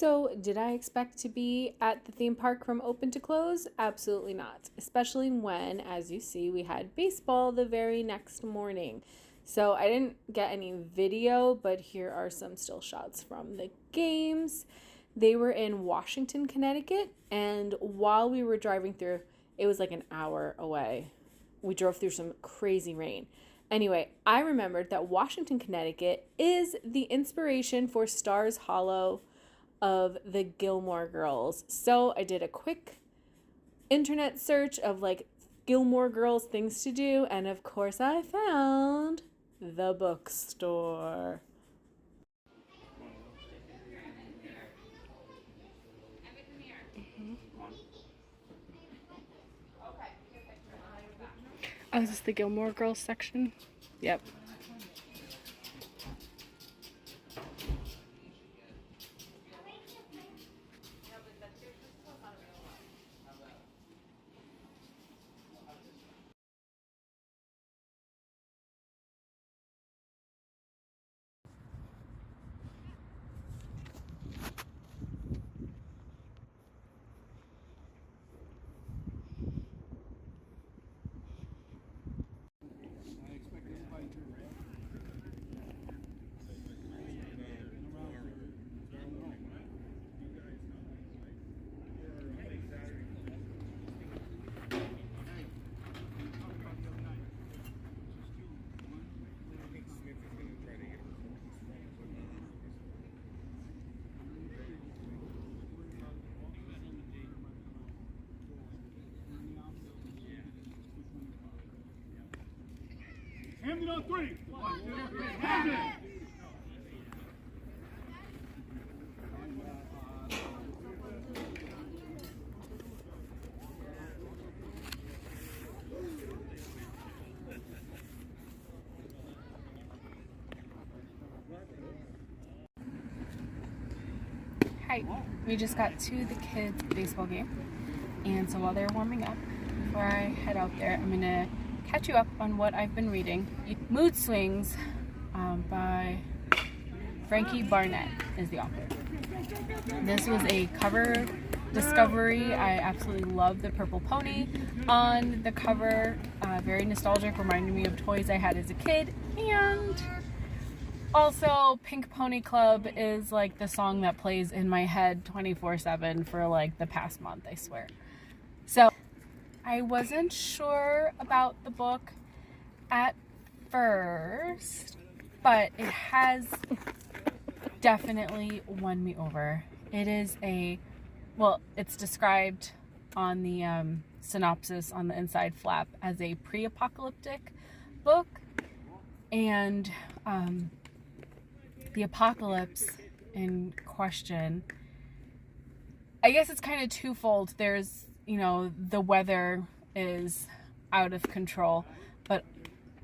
So, did I expect to be at the theme park from open to close? Absolutely not. Especially when, as you see, we had baseball the very next morning. So, I didn't get any video, but here are some still shots from the games. They were in Washington, Connecticut, and while we were driving through, it was like an hour away. We drove through some crazy rain. Anyway, I remembered that Washington, Connecticut is the inspiration for Stars Hollow of the Gilmore Girls. So I did a quick internet search of like Gilmore Girls things to do, and of course I found the bookstore. Oh, is this the Gilmore Girls section? Yep. Hamden on three. One, two, three. Hamden. Hi, we just got to the kids' baseball game, and so while they're warming up, before I head out there, I'm gonna catch you up on what I've been reading. Mood Swings by Frankie Barnet is the author. This was a cover discovery. I absolutely love the purple pony on the cover. Very nostalgic, reminded me of toys I had as a kid, and also, Pink Pony Club is like the song that plays in my head 24/7 for like the past month, I swear. So, I wasn't sure about the book at first, but it has definitely won me over. It is it's described on the synopsis on the inside flap as a pre-apocalyptic book, and the apocalypse in question, I guess it's kind of twofold. There's, the weather is out of control, but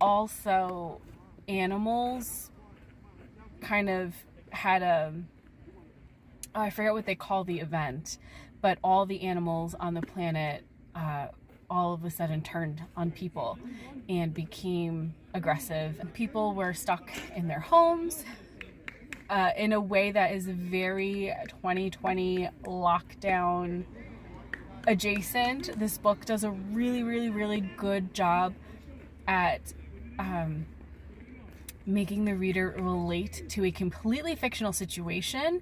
also animals kind of had I forget what they call the event, but all the animals on the planet all of a sudden turned on people and became aggressive. People were stuck in their homes in a way that is very 2020 lockdown adjacent. This book does a really, really, really good job at making the reader relate to a completely fictional situation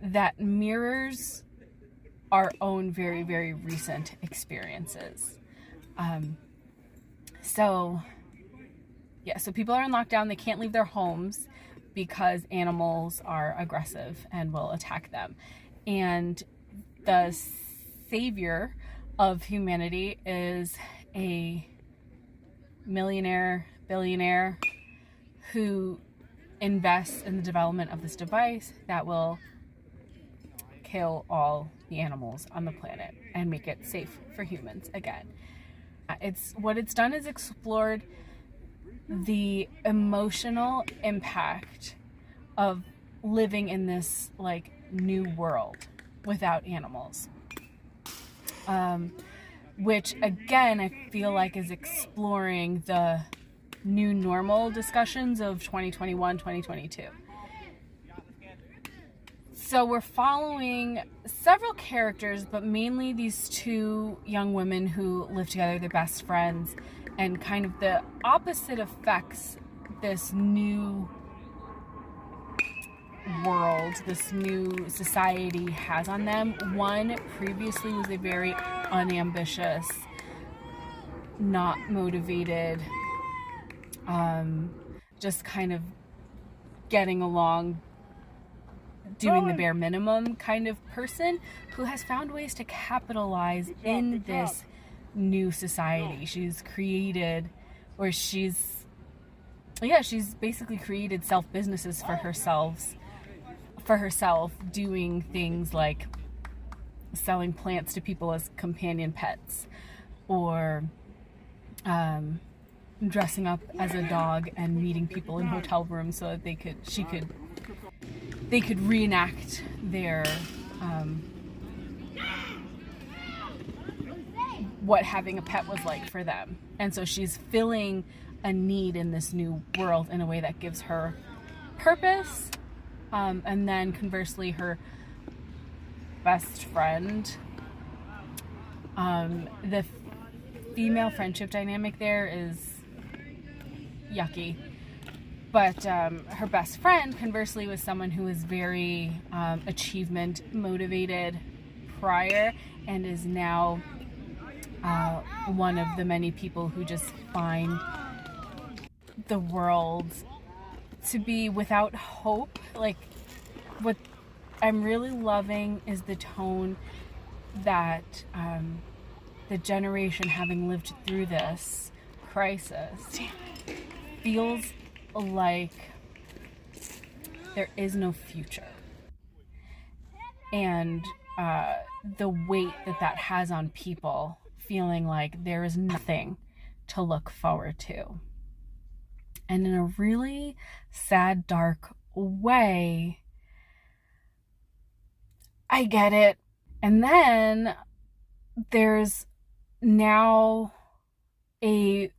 that mirrors our own very, very recent experiences. So people are in lockdown. They can't leave their homes because animals are aggressive and will attack them. And the savior of humanity is a billionaire who invests in the development of this device that will kill all the animals on the planet and make it safe for humans again. What it's done is explored the emotional impact of living in this like new world without animals, which again I feel like is exploring the new normal discussions of 2021 2022. So we're following several characters, but mainly these two young women who live together, they're best friends, and kind of the opposite effects this new world, this new society has on them. One previously was a very unambitious, not motivated, just kind of getting along, doing the bare minimum kind of person who has found ways to capitalize in this new society. She's created, or she's basically created self-businesses for herself, doing things like selling plants to people as companion pets, or dressing up as a dog and meeting people in hotel rooms so that they could reenact their what having a pet was like for them. And so she's filling a need in this new world in a way that gives her purpose. And then conversely, her best friend, the female friendship dynamic there is yucky. But her best friend, conversely, was someone who was very achievement motivated prior, and is now one of the many people who just find the world to be without hope. Like, what I'm really loving is the tone that the generation having lived through this crisis feels like there is no future, and the weight that has on people, feeling like there is nothing to look forward to. And in a really sad, dark way, I get it. And then there's now a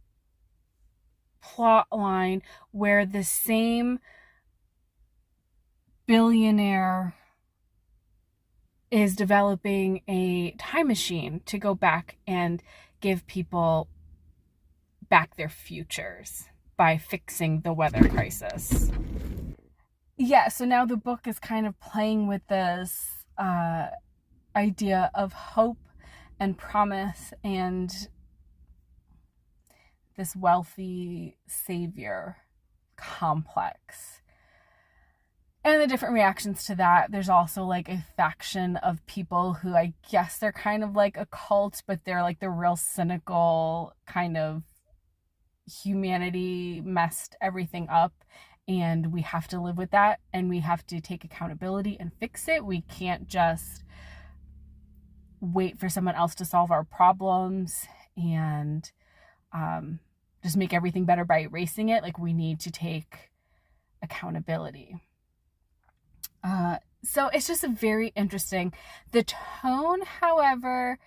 plot line where the same billionaire is developing a time machine to go back and give people back their futures by fixing the weather crisis. Yeah, so now the book is kind of playing with this idea of hope and promise and this wealthy savior complex. And the different reactions to that. There's also like a faction of people who, I guess they're kind of like a cult, but they're like the real cynical kind of humanity messed everything up, and we have to live with that, and we have to take accountability and fix it. We can't just wait for someone else to solve our problems and just make everything better by erasing it. Like, we need to take accountability. So it's just a very interesting. The tone, however,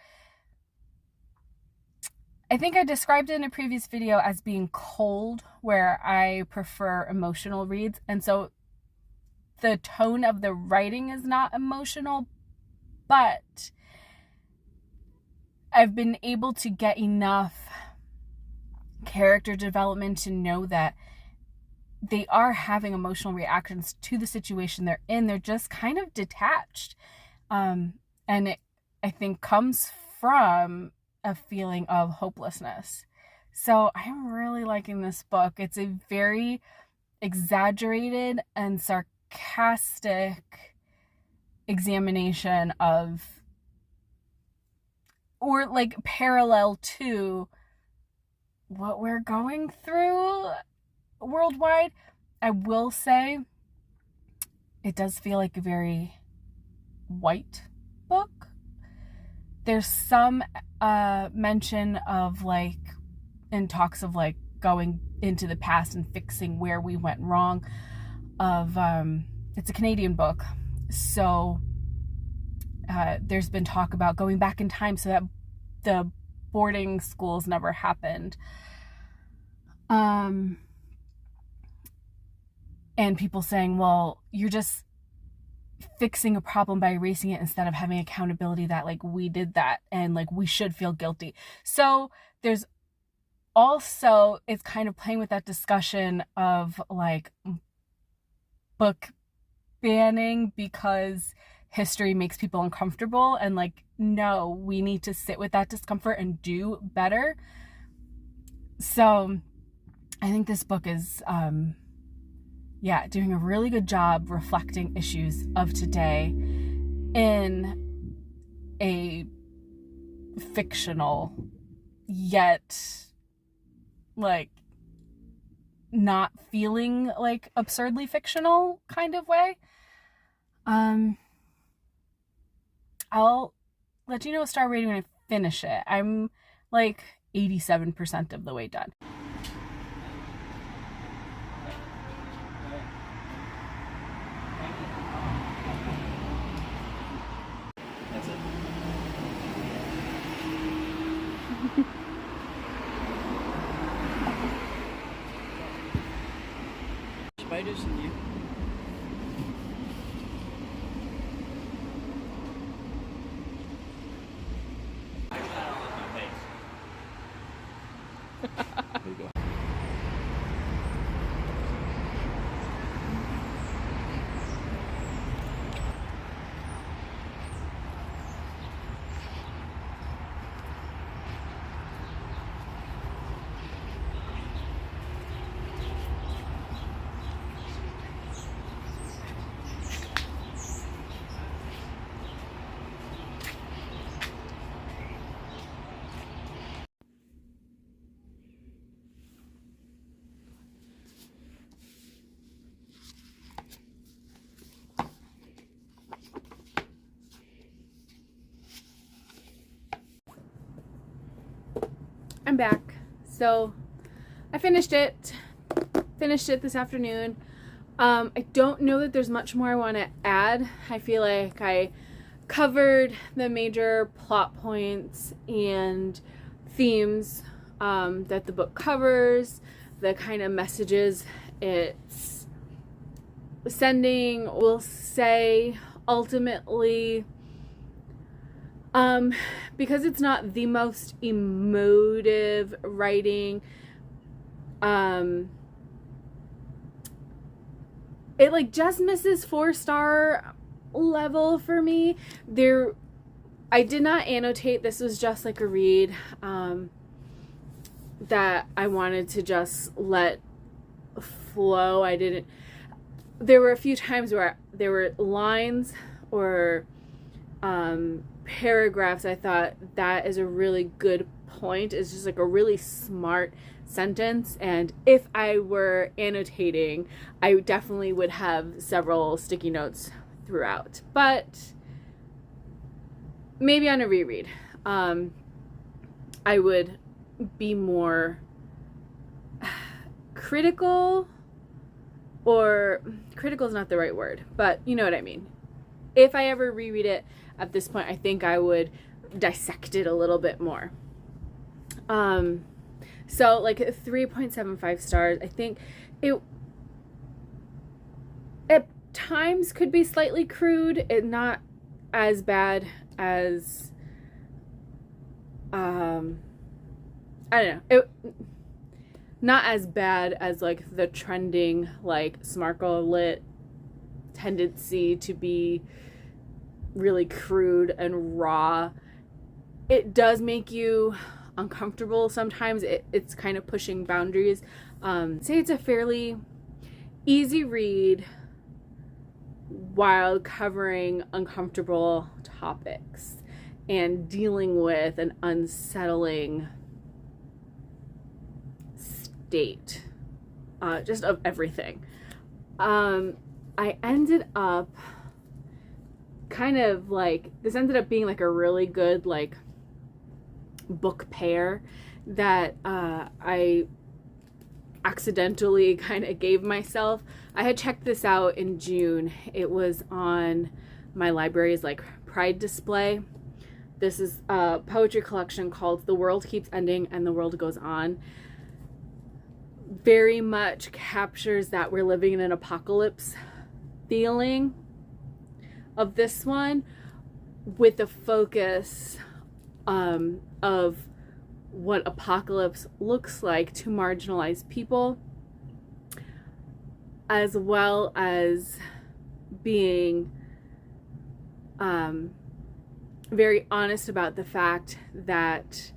I think I described it in a previous video as being cold, where I prefer emotional reads. And so the tone of the writing is not emotional, but I've been able to get enough character development to know that they are having emotional reactions to the situation they're in. They're just kind of detached. And it, I think, comes from a feeling of hopelessness. So I'm really liking this book. It's a very exaggerated and sarcastic examination of, or like parallel to, what we're going through worldwide. I will say it does feel like a very white book. There's some mention of, like, in talks of like going into the past and fixing where we went wrong, of it's a Canadian book, so there's been talk about going back in time so that the boarding schools never happened. And people saying, well, you're just fixing a problem by erasing it instead of having accountability that like we did that and like we should feel guilty. So there's also, it's kind of playing with that discussion of like book banning because history makes people uncomfortable, and like, no, we need to sit with that discomfort and do better. So I think this book is doing a really good job reflecting issues of today in a fictional yet like not feeling like absurdly fictional kind of way. I'll let you know a star rating when I finish it. I'm like 87% of the way done. That's it. Spiders and you. There you go. I'm back. So I finished it this afternoon. I don't know that there's much more I want to add. I feel like I covered the major plot points and themes that the book covers, the kind of messages it's sending. We'll say ultimately, because it's not the most emotive writing, it like just misses 4-star level for me. I did not annotate. This was just like a read that I wanted to just let flow. There were a few times where there were lines or paragraphs I thought that is a really good point. It's just like a really smart sentence, and if I were annotating, I definitely would have several sticky notes throughout. But maybe on a reread, I would be more critical, or critical is not the right word, but you know what I mean. If I ever reread it at this point, I think I would dissect it a little bit more. So like 3.75 stars. I think it at times could be slightly crude. It not as bad as I don't know. It not as bad as like the trending like Smarkle Lit tendency to be really crude and raw. It does make you uncomfortable sometimes. It's kind of pushing boundaries. Say it's a fairly easy read while covering uncomfortable topics and dealing with an unsettling state just of everything. I ended up kind of like, this ended up being like a really good like book pair that I accidentally kind of gave myself. I had checked this out in June. It was on my library's like Pride display. This is a poetry collection called The World Keeps Ending and the World Goes On. Very much captures that we're living in an apocalypse feeling. of this one with the focus of what apocalypse looks like to marginalized people, as well as being very honest about the fact that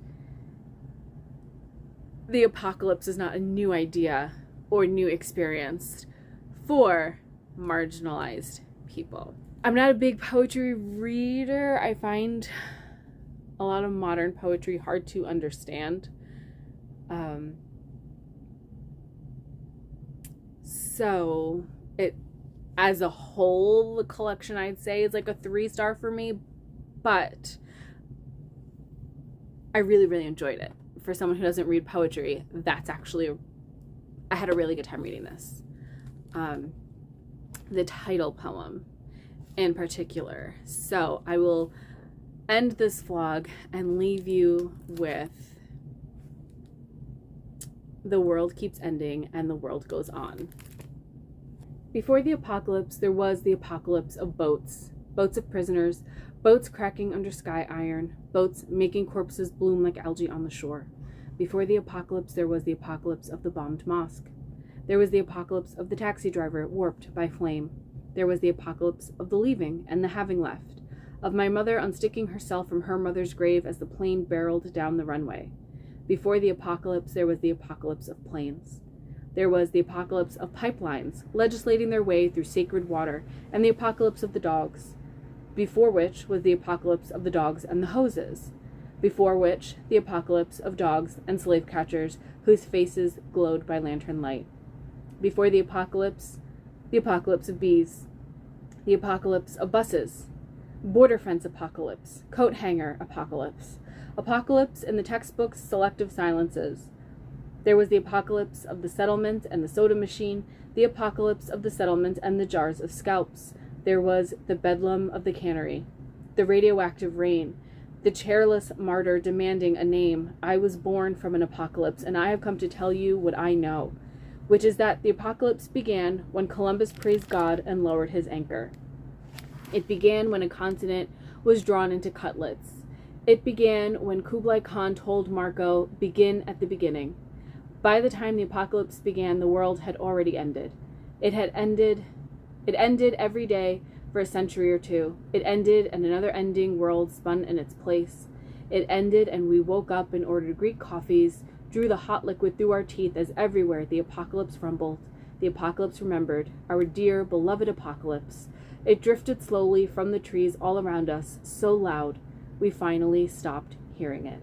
the apocalypse is not a new idea or new experience for marginalized people. I'm not a big poetry reader. I find a lot of modern poetry hard to understand. So it, as a whole, the collection, I'd say is like a 3-star for me, but I really, really enjoyed it. For someone who doesn't read poetry, that's actually I had a really good time reading this. The title poem in particular. So I will end this vlog and leave you with "The world keeps ending and the world goes on." Before the apocalypse, there was the apocalypse of boats. Boats of prisoners, boats cracking under sky iron, boats making corpses bloom like algae on the shore. Before the apocalypse, there was the apocalypse of the bombed mosque. There was the apocalypse of the taxi driver warped by flame. There was the apocalypse of the leaving and the having left, of my mother unsticking herself from her mother's grave as the plane barreled down the runway. Before the apocalypse, there was the apocalypse of planes. There was the apocalypse of pipelines, legislating their way through sacred water, and the apocalypse of the dogs, before which was the apocalypse of the dogs and the hoses, before which the apocalypse of dogs and slave catchers whose faces glowed by lantern light. Before the apocalypse of bees, the apocalypse of buses, border fence apocalypse, coat hanger apocalypse, apocalypse in the textbook's selective silences. There was the apocalypse of the settlement and the soda machine, the apocalypse of the settlement and the jars of scalps. There was the bedlam of the cannery, the radioactive rain, the chairless martyr demanding a name. I was born from an apocalypse, and I have come to tell you what I know, which is that the apocalypse began when Columbus praised God and lowered his anchor. It began when a continent was drawn into cutlets. It began when Kublai Khan told Marco, "Begin at the beginning." By the time the apocalypse began, the world had already ended. It ended every day for a century or two. It ended, and another ending world spun in its place. It ended, and we woke up and ordered Greek coffees, drew the hot liquid through our teeth as everywhere the apocalypse rumbled. The apocalypse remembered, our dear, beloved apocalypse. It drifted slowly from the trees all around us, so loud, we finally stopped hearing it.